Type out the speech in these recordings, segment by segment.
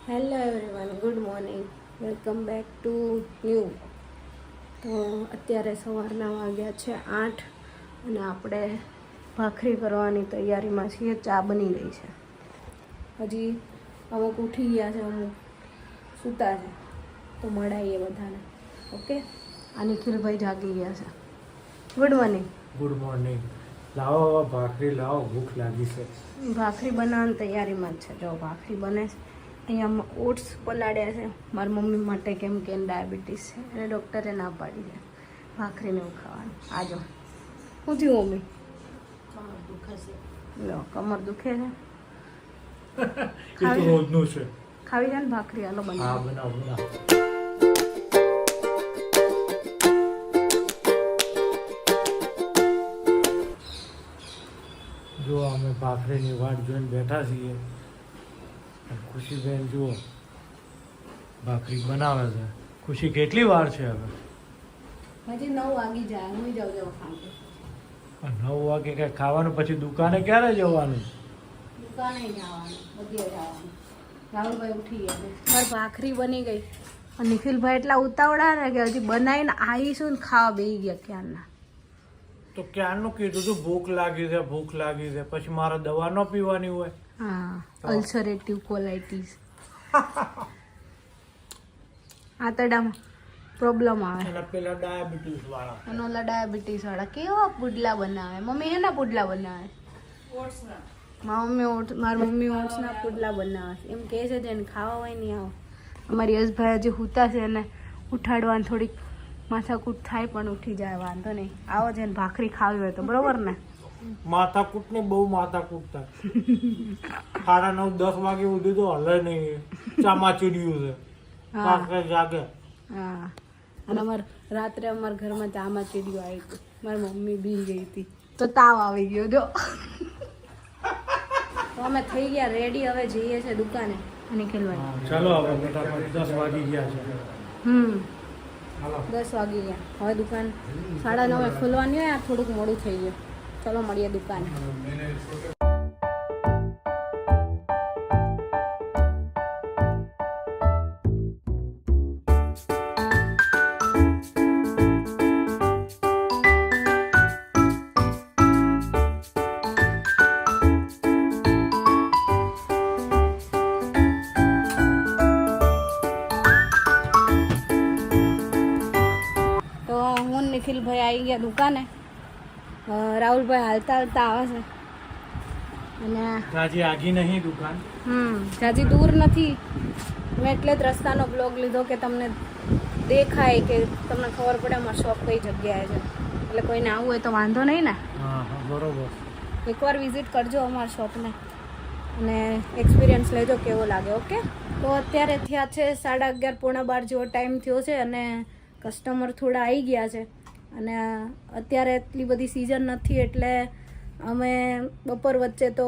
Hello everyone, good morning, welcome back to new. તો અત્યારે સવારના વાગ્યા છે 8 અને આપણે ભાખરી કરવાની તૈયારીમાં છીએ. ચા બની ગઈ છે. હજી અમુક ઉઠી ગયા છે, અમુક સૂતા છે, તો મળાઈએ બધાને. ઓકે, આ નિખિલભાઈ જાગી ગયા છે. Good morning. Good morning. લાવો ભાખરી લાવો, ભૂખ લાગી છે. ભાખરી બનાવવાની તૈયારીમાં જ છે. જો ભાખરી બને છે. અહીંયા ઓટ્સ પલાળ્યા છે મારી મમ્મી માટે, કેમ કે એને ડાયાબિટીસ છે અને ડૉક્ટરે ના પાડી છે ભાખરીને એવું ખાવાનું. આજો શું થયું મમ્મી? કમર દુખે છે. લો, કમર દુખે છે. એ તો રોજનું છે. ખાવી જાય ને ભાખરી? હાલો બનાવો. હા, બનાવો બનાવો. જો અમે ભાખરીની વાટ જોઈને બેઠા છીએ. ખુશીબેન જુઓ ભાખરી બનાવે છે. ખુશી, કેટલી વાર છે હવે? હજી 9 વાગી જાય. હું જાઉં ખાતે. 9 વાગે કઈ ખાવાનું, પછી દુકાને ક્યારે જવાનું? દુકાને જવાનું, બધે જવાનું. રાહુલભાઈ ઉઠી ગયા છે. મારી ભાખરી બની ગઈ. અને નિખિલભાઈ એટલા ઉતાવળા ને કે હજી બનાવીને આવીશું ને ખાવા બેસી ગયા ક્યારના. તો ક્યારનું કીધું તું ભૂખ લાગી છે, ભૂખ લાગી છે, પછી મારે દવા ન પીવાની હોય? હા, અલ્સરેટિવ કોલાઇટીસ. આંતરડામાં પ્રોબ્લેમ આવે. અને પેલા ડાયાબિટીસ વાળા, અને ઓલા ડાયાબિટીસ વાળા કેવા પુડલા બનાવે. મમ્મી એના પુડલા બનાવે? મારી મમ્મી ઓટ્સના પુડલા બનાવે. એમ કહે છે જેને ખાવા હોય નહીં આવો. અમારી યશભાઈ હજી સૂતા છે અને ઉઠાડવાની થોડીક માથાકૂટ થાય, પણ ઉઠી જાય, વાંધો નહીં. આવો છે ને ભાખરી ખાવી હોય તો બરોબર ને? માથાકૂટ ને બહુ માથાકૂટ થાય. 9:30-10 વાગે ઉઠી તો હલે નહીં, ચામાચીડિયું છે. ભાખરી જાગે. હા, અને રાત્રે અમારા ઘરમાં ચામાં ચીડિયું આવી હતું. મારી મમ્મી બી ગઈ હતી તો તાવ આવી ગયો. જો તો અમે થઈ ગયા રેડી, હવે જઈએ છે દુકાને. નિખિલભાઈ ચાલો હવે ફટાફટ, 10 વાગી ગયા છે. 10 વાગી ગયા. હવે દુકાન 9:30 ખોલવાની હોય. આ થોડુંક મોડું થઈ ગયું. ચલો મળીએ દુકાને. નિખિલભાઈ આવી ગયા દુકાને. રાહુલભાઈ હાલતા હાલતા આવે છે. અને જાજી આગી નહીં દુકાન. જાજી દૂર નથી. મેં એટલે જ રસ્તાનો બ્લોગ લીધો કે તમને દેખાય, કે તમને ખબર પડે અમારો શોપ કઈ જગ્યાએ છે. એટલે કોઈને આવવું હોય તો વાંધો નહીં ને. હા, બરોબર. એકવાર વિઝિટ કરજો અમારા શોપને અને એક્સપિરિયન્સ લેજો કેવો લાગે. ઓકે, તો અત્યારે થયા છે 11:30 પોણા 12 જેવો ટાઈમ થયો છે અને કસ્ટમર થોડા આવી ગયા છે. અને અત્યારે એટલી બધી સિઝન નથી, એટલે અમે બપોર વચ્ચે તો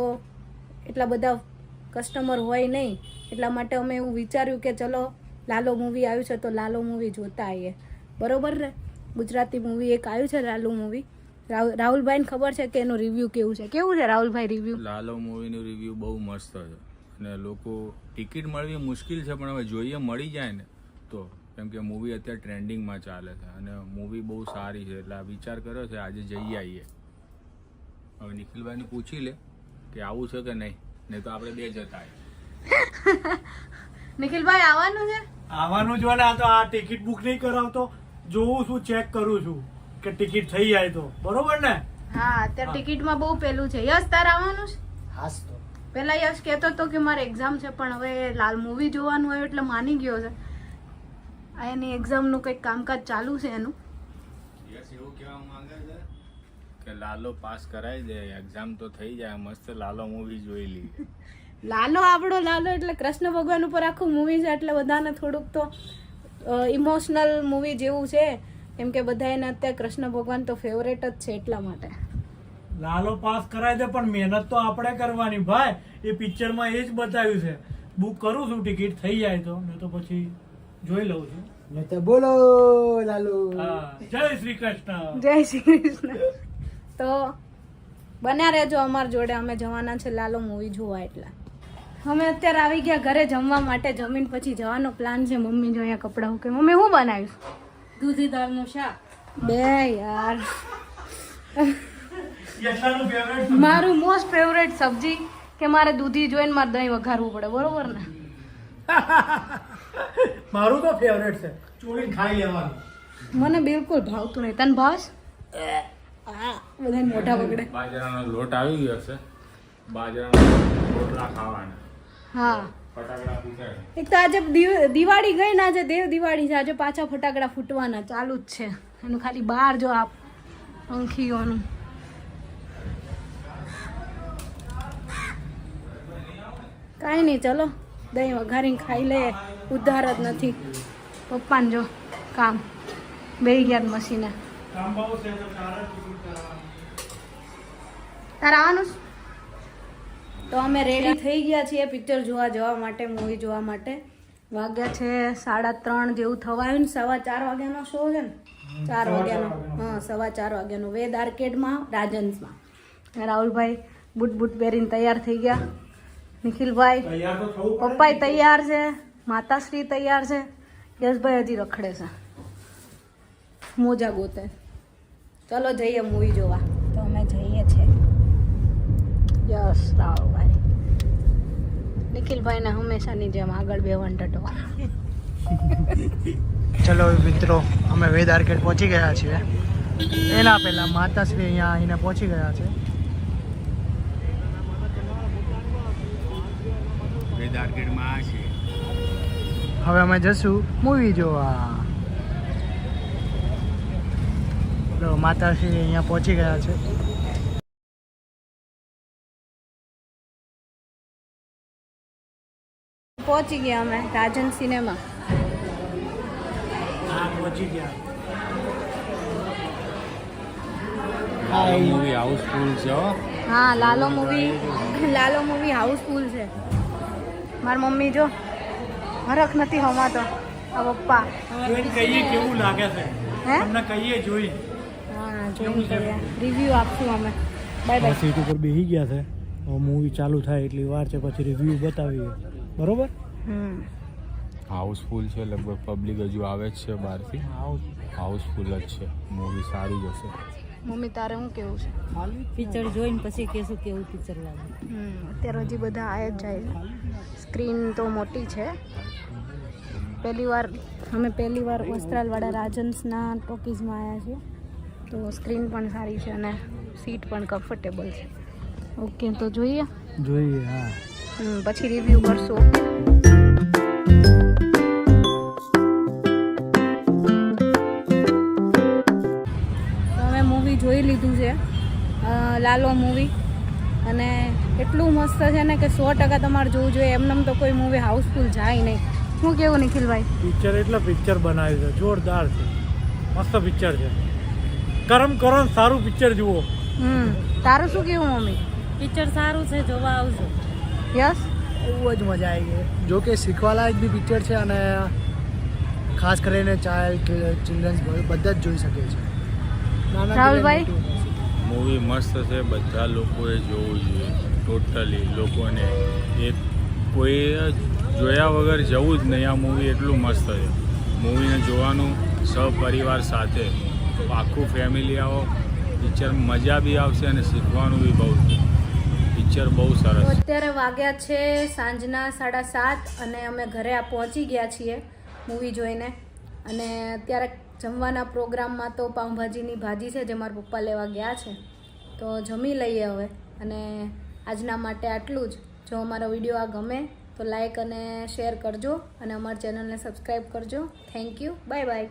એટલા બધા કસ્ટમર હોય નહીં. એટલા માટે અમે એવું વિચાર્યું કે ચલો લાલો મૂવી આવ્યું છે તો લાલો મૂવી જોતા આવીએ. બરોબર ને? ગુજરાતી મૂવી એક આવ્યું છે લાલો મૂવી. રાહુલભાઈને ખબર છે કે એનું રિવ્યૂ કેવું છે? કેવું છે રાહુલભાઈ રિવ્યૂ? લાલો મૂવીનું રિવ્યૂ બહુ મસ્ત છે અને લોકો ટિકિટ મળવી મુશ્કેલ છે, પણ હવે જોઈએ મળી જાય ને તો, કેમ કે મૂવી અત્યારે ટ્રેન્ડિંગમાં ચાલે છે અને મૂવી બહુ સારી છે, એટલે આ વિચાર કર્યો છે આજે જઈ આવીએ. હવે નિખિલભાઈને પૂછી લે કે આવું છે કે નહીં તો આપણે 2 જતા આવીએ. નિખિલભાઈ આવવાનું છે? આવવાનું જ હોય ને. આ તો આ ટિકિટ બુક નહીં કરાવતો, જોઉં છું, ચેક કરું છું કે ટિકિટ થઈ જાય તો. બરોબર ને? હા, અત્યારે ટિકિટમાં બહુ પેલું છે. યશ, તાર આવવાનું છે? હાસ તો પેલા યશ કહેતો હતો કે મારે એક્ઝામ છે, પણ હવે લાલ મૂવી જોવાનું હોય એટલે માની ગયો છે. એની એક્ઝામનું કંઈક કામકાજ ચાલુ છે એનું. યસ એવું કહેવા માંગે છે કે લાલો પાસ કરાવી દે, એક્ઝામ તો થઈ જાય, મસ્ત લાલો મૂવી જોઈ લઈએ. લાલો આપણો લાલો એટલે કૃષ્ણ ભગવાન ઉપર આખું મૂવી છે, એટલે બધાને થોડુંક તો ઇમોશનલ મૂવી જેવું છે. કેમ કે બધા એને અત્યારે કૃષ્ણ ભગવાન તો ફેવરેટ જ છે, એટલા માટે. લાલો પાસ કરાવી દે, પણ મહેનત તો આપણે કરવાની ભાઈ. એ પિક્ચરમાં એ જ બતાવ્યું છે. બુક કરું છું ટિકિટ, થઈ જાય તો, નહીં તો પછી જોઈ લઉં છું. નહીં તો બોલો લાલુ. જય શ્રી કૃષ્ણ. જય શ્રી કૃષ્ણ. તો બન્યા રહેજો અમારી જોડે. અમે જવાના છે લાલો મૂવી જોવા. એટલે અમે અત્યારે આવી ગયા ઘરે જમવા માટે. જમીન પછી જવાનો પ્લાન છે. મમ્મી જો અહીંયા કપડાં મૂકે. મમ્મી શું બનાવ્યું? દૂધી દાળનું શાક. બે યાર મારું મોસ્ટ ફેવરેટ સબ્જી કે મારે દૂધી જોઈને મારે દહીં વઘારવું પડે, બરોબર ને? મારું તો ફેવરેટ છે, ચોળીને ખાઈ લેવાનું. મને બિલકુલ ભાવતું નહીં. તને ભાવ? બધા મોઢા બગડે. બાજરાનો લોટ આવી ગયો છે, બાજરાના રોટલા ખાવાના. હા, ફટાકડા ફૂટાય. એક તો આજે દિવાળી ગઈ ને, આજે દેવ દિવાળી છે. આજે પાછા ફટાકડા ફૂટવાના ચાલુ જ છે. એનું ખાલી બહાર જો આપ પંખીઓનું. કાંઈ નહીં, ચલો દહીં વઘારીને ખાઈ લે. ઉધાર જ નથી. પપ્પાને જો કામ બેહી ગયા મશીને. કામ બહુ છે તો તારે ટિકિટ કરાવવાની. તારે આવવાનું છે? તો અમે રેડી થઈ ગયા છીએ પિક્ચર જોવા જવા માટે, મૂવી જોવા માટે. વાગ્યા છે 3:30 જેવું થવાયું ને. 4:15 વાગ્યાનો શો છે ને? 4 વાગ્યાનો. હા, 4:15 વાગ્યાનો. વેદ આર્કેડમાં, રાજન્સમાં. રાહુલભાઈ બૂટ પહેરીને તૈયાર થઈ ગયા. નિખિલભાઈ, તૈયાર તો થવું પડે. પપ્પાએ તૈયાર છે, માતાશ્રી તૈયાર છે, યશભાઈ હજી રખડે છે મોજા ગોતે. ચલો જઈએ મૂવી જોવા. તો અમે જઈએ છીએ. યસ રાહુલભાઈ. નિખિલભાઈને હંમેશાની જેમ આગળ બેવાનું ટટવા. ચલો મિત્રો, અમે વેદ આર્કેડ પહોંચી ગયા છીએ. એના પહેલા માતાશ્રી અહીંયા આવીને પહોંચી ગયા છે. વેદ આર્કેડમાં આ છે. હવે અમે જશું મૂવી જોવા. તો માતાશ્રી અહીંયા પહોંચી ગયા છે. પહોંચી ગયા અમે રાજન સિનેમા. હા, પહોંચી ગયા. આ મૂવી હાઉસફુલ છે હો. હા, લાલો મૂવી હાઉસફુલ છે. મારી મમ્મી જો હરખ નથી હમાતો. આ પપ્પા જોઈને કહીએ કેવું લાગે છે. હે? તમને કહીએ જોઈ. હા, જોઈને રિવ્યુ આપશું અમે. Bye bye. સીટ ઉપર બેસી ગયા છે. હવે મૂવી ચાલુ થાય એટલી વાર છે, પછી રિવ્યુ બતાવીએ. બરોબર. હાઉસફુલ છે, લગભગ પબ્લિક હજુ આવે જ છે બહારથી. હાઉસફુલ જ છે. મૂવી સારી જ હશે. મમ્મી તારે શું કેવું છે? પિક્ચર જોઈને પછી કહેશું કેવું પિક્ચર લાગે. અત્યારે હજી બધા આ જ જાય છે. સ્ક્રીન તો મોટી છે. અમે પહેલી વાર વસ્ત્રાલવાળા રાજન્સના ટોકીઝમાં આવ્યા છીએ. તો સ્ક્રીન પણ સારી છે અને સીટ પણ કમ્ફર્ટેબલ છે. ઓકે, તો જોઈએ. હા. પછી રિવ્યૂ કરશું. અમે મૂવી જોઈ લીધું છે, લાલો મૂવી. અને એટલું મસ્ત છે ને કે 100% તમારે જોવું જોઈએ. એમનેમ તો કોઈ મૂવી હાઉસફુલ જાય નહીં. શું કેવું નિખિલભાઈ? પિક્ચર બનાવ્યું છે, જોરદાર છે, મસ્ત પિક્ચર છે. કરમ કરો ને સારું પિક્ચર જુઓ. તારું શું કેવું મમ્મી? પિક્ચર સારું છે, જોવા આવજો. યસ, બહુ જ મજા આવી ગઈ. જો કે શીખવાલાયક બી પિક્ચર છે અને ખાસ કરીને ચિલ્ડ્રન્સ બધા જ જોઈ શકે છે. રાહુલભાઈ? મૂવી મસ્ત છે, બધા લોકોએ જોવું જોઈએ. ટોટલી લોકોને એક કોઈ જોયા વગર જવું જ નહીં. આ મૂવી એટલું મસ્ત છે. મૂવીને જોવાનું સહપરિવાર સાથે, આખું ફેમિલી આવો. પિક્ચર મજા બી આવશે અને શીખવાનું બી બહુ છે. પિક્ચર બહુ સરસ. અત્યારે વાગ્યા છે સાંજના 7:30 અને અમે ઘરે પહોંચી ગયા છીએ મૂવી જોઈને. અને અત્યારે જમવાના પ્રોગ્રામમાં તો પાઉંભાજીની ભાજી છે જે મારા પપ્પા લેવા ગયા છે. તો જમી લઈએ હવે. અને આજના માટે આટલું જ. જો અમારો વિડીયો આ ગમે તો લાઈક અને શેર કરજો અને અમારી ચેનલને સબસ્ક્રાઈબ કરજો. Thank you. Bye bye.